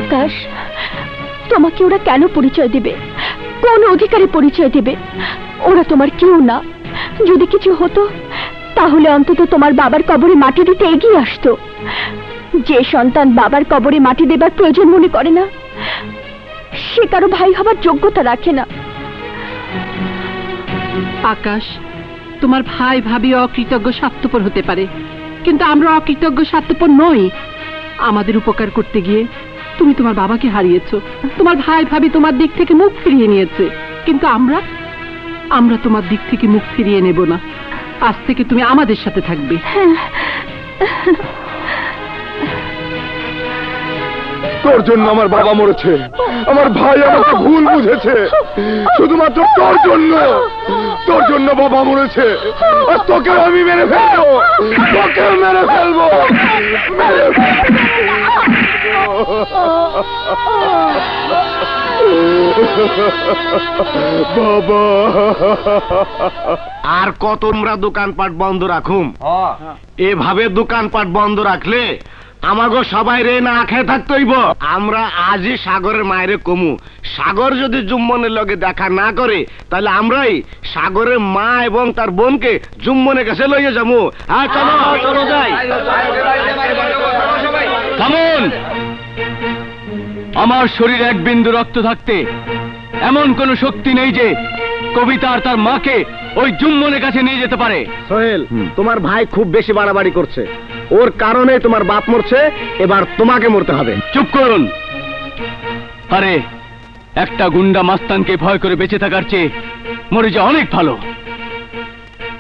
আকাশ, তোমাকে ওরা কেন পরিচয় দেবে? কোন অধিকারে পরিচয় দেবে? ওরা তোমার কেউ না। যদি কিছু হতো তাহলে অন্তত তোমার বাবার কবরে মাটি দিতে এগিয়ে আসতো। যে সন্তান বাবার কবরে মাটি দেবার প্রয়োজন মনে করে না, সে কারো ভাই হবার যোগ্যতা রাখে না। আকাশ, তোমার ভাই ভাবি অকৃতজ্ঞ স্বার্থপর হতে পারে, কিন্তু আমরা অকৃতজ্ঞ স্বার্থপর নই। আমাদের উপকার করতে গিয়ে তুমি তোমার বাবাকে হারিয়েছো, তোমার ভাই ভাবি তোমার দিক থেকে মুখ ফিরিয়ে নিয়েছে, কিন্তু আমরা তোমার দিক থেকে মুখ ফিরিয়ে নেব না। আজ থেকে তুমি আমাদের সাথে থাকবে। তোর জন্য আমার বাবা মরেছে, আমার ভাই আমাকে ভুল বুঝেছে, শুধুমাত্র তোর জন্য বাবা মরেছে। আর তোকেও আমি মেরে ফেলবো, তোকেও মেরে ফেলবো, মেরে বাবা। আর কত আমরা দোকানপাট বন্ধ রাখুম? এভাবে দোকানপাট বন্ধ রাখলে আমাগো সবাই রে না খেয়ে থাকতে হইব। আমরা আজই সাগরের মায়েরে কমু, সাগর যদি জুম্মনের লগে দেখা না করে তাহলে আমরাই সাগরের মা এবং তার বোনকে জুম্মনের কাছে লইয়ে যাবো। হ্যাঁ, চলো চলো যাই। থামুন! আমার শরীরে এক বিন্দু রক্ত থাকতে এমন কোন শক্তি নেই যে কবিতা আর তার মাকে ওই জুম্মনের কাছে নিয়ে যেতে পারে। সোহেল, তোমার ভাই খুব বেশি বাড়াবাড়ি করছে, ওর কারণে তোমার বাপ মরছে, এবার তোমাকে মরতে হবে। চুপ করুন! আরে, একটা গুন্ডা মাস্তানকে ভয় করে বেঁচে থাকার চেয়ে মরে যাওয়া অনেক ভালো।